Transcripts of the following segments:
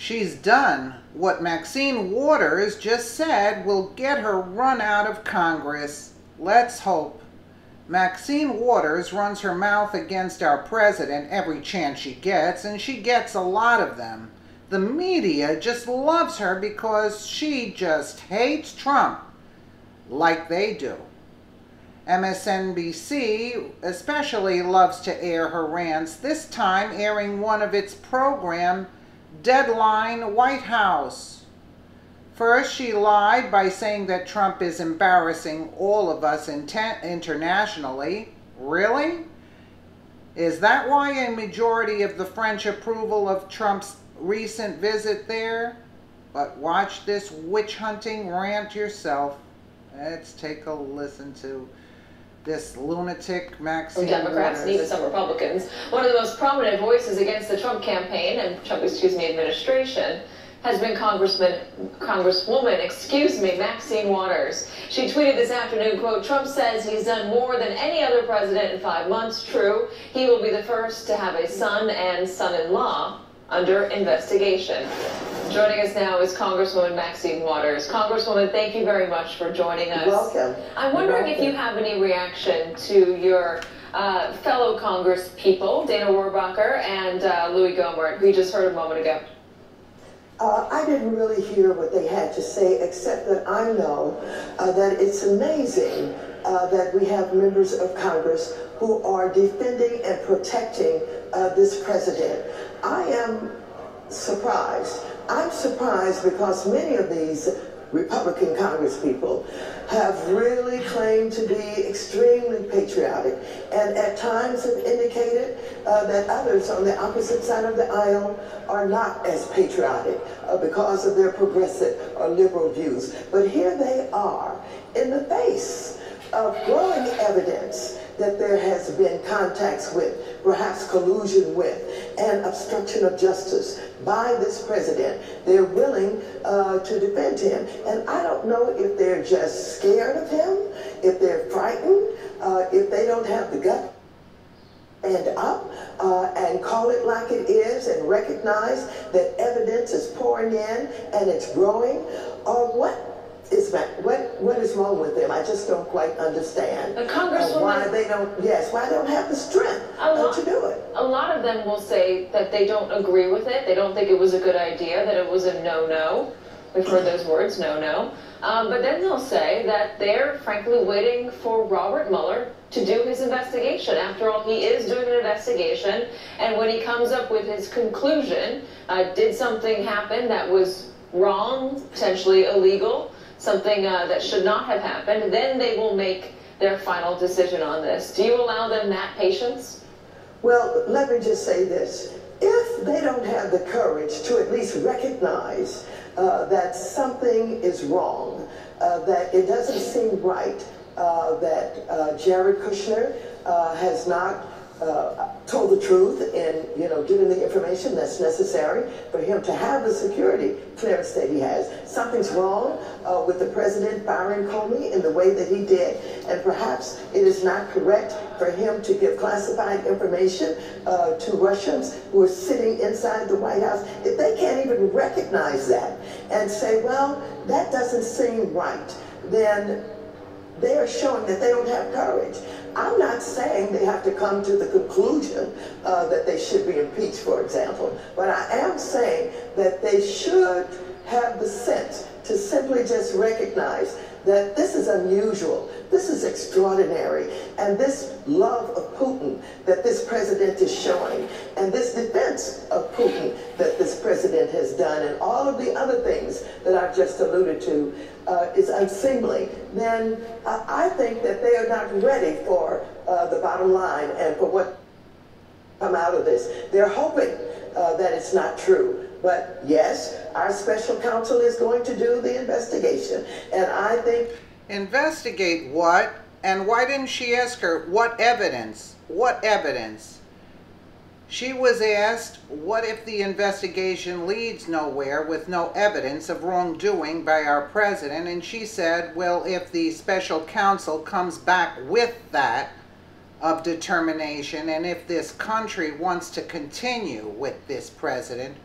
She's done what Maxine Waters just said will get her run out of Congress. Let's hope. Maxine Waters runs her mouth against our president every chance she gets, and she gets a lot of them. The media just loves her because she just hates Trump, like they do. MSNBC especially loves to air her rants, this time airing one of its program, Deadline White House. First, she lied by saying that Trump is embarrassing all of us internationally. Really? Is that why a majority of the French approval of Trump's recent visit there? But watch this witch-hunting rant yourself. Let's take a listen to this lunatic Maxine Some Democrats and even some Republicans. One of the most prominent voices against the Trump campaign and Trump, administration has been Congresswoman, Maxine Waters. She tweeted this afternoon, quote, "Trump says he's done more than any other president in 5 months. True, he will be the first to have a son and son-in-law under investigation." Joining us now is Congresswoman Maxine Waters. Congresswoman, thank you very much for joining us. You're welcome. I'm wondering if you have any reaction to your fellow Congress people, Dana Rohrabacher and Louis Gohmert, who you just heard a moment ago. I didn't really hear what they had to say, except that I know that it's amazing that we have members of Congress who are defending and protecting this president. I am surprised. I'm surprised because many of these Republican Congresspeople have really claimed to be extremely patriotic and at times have indicated that others on the opposite side of the aisle are not as patriotic because of their progressive or liberal views. But here they are in the face of growing evidence that there has been contacts with, perhaps collusion with, and obstruction of justice by this president. They're willing to defend him. And I don't know if they're just scared of him, if they're frightened, if they don't have the gut and up and call it like it is and recognize that evidence is pouring in and it's growing, or what is wrong with them? I just don't quite understand why they don't have the strength to do it. A lot of them will say that they don't agree with it. They don't think it was a good idea, that it was a no-no. We've heard those words, no-no. But then they'll say that they're frankly waiting for Robert Mueller to do his investigation. After all, he is doing an investigation, and when he comes up with his conclusion, did something happen that was wrong, potentially illegal, something that should not have happened, then they will make their final decision on this. Do you allow them that patience? Well, let me just say this. If they don't have the courage to at least recognize that something is wrong, that it doesn't seem right, that Jared Kushner has not told the truth in, giving the information that's necessary for him to have the security clearance that he has. Something's wrong with the president firing Comey in the way that he did, and perhaps it is not correct for him to give classified information to Russians who are sitting inside the White House. If they can't even recognize that and say, well, that doesn't seem right, then they are showing that they don't have courage. I'm not saying they have to come to the conclusion that they should be impeached, for example, but I am saying that they should have the sense to simply just recognize that this is unusual, this is extraordinary, and this love of Putin that this president is showing, and this defense of Putin that this president has done, and all of the other things that I've just alluded to is unseemly, then I think that they are not ready for the bottom line and for what come out of this. They're hoping that it's not true. But yes, our special counsel is going to do the investigation. And I think... Investigate what? And why didn't she ask her, what evidence? What evidence? She was asked, what if the investigation leads nowhere with no evidence of wrongdoing by our president? And she said, well, if the special counsel comes back with that of determination, and if this country wants to continue with this president,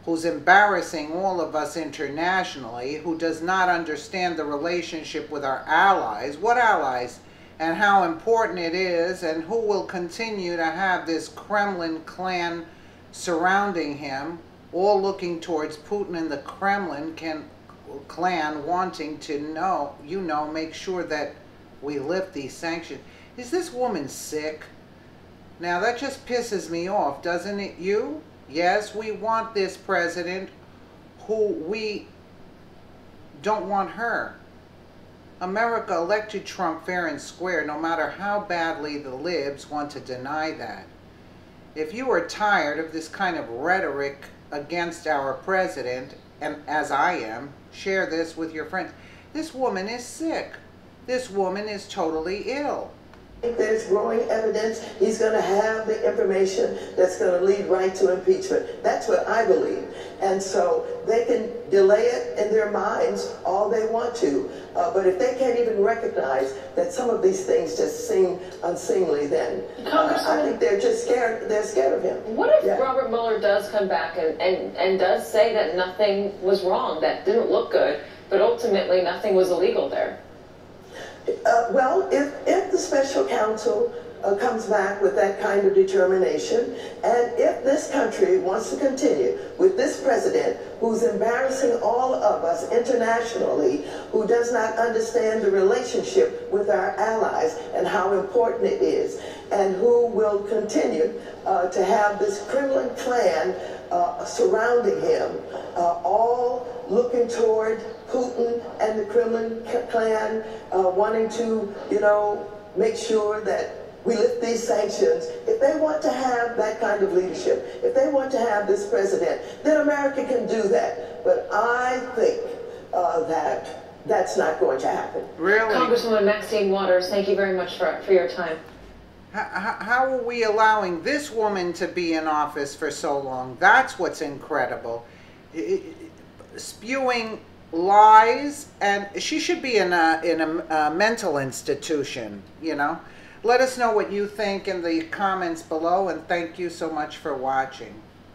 who's embarrassing all of us internationally, who does not understand the relationship with our allies, what allies, and how important it is, and who will continue to have this Kremlin clan surrounding him, all looking towards Putin and the Kremlin clan wanting to make sure that we lift these sanctions. Is this woman sick? Now that just pisses me off, doesn't it you? Yes, we want this president, who we don't want her. America elected Trump fair and square, no matter how badly the libs want to deny that. If you are tired of this kind of rhetoric against our president, and as I am, share this with your friends. This woman is sick. This woman is totally ill. There's growing evidence he's going to have the information that's going to lead right to impeachment. That's what I believe. And so they can delay it in their minds all they want to. But if they can't even recognize that some of these things just seem unseemly, then I think they're just scared. They're scared of him. What if Robert Mueller does come back and does say that nothing was wrong, that didn't look good, but ultimately nothing was illegal there? Well, if the special counsel comes back with that kind of determination, and if this country wants to continue with this president who's embarrassing all of us internationally, who does not understand the relationship with our allies and how important it is, and who will continue to have this Kremlin clan surrounding him, all looking toward Putin and the Kremlin clan, wanting to, make sure that we lift these sanctions. If they want to have that kind of leadership, if they want to have this president, then America can do that. But I think that that's not going to happen. Really? Congresswoman Maxine Waters, thank you very much for your time. How are we allowing this woman to be in office for so long? That's what's incredible. Spewing lies, and she should be in a mental institution, Let us know what you think in the comments below, and thank you so much for watching.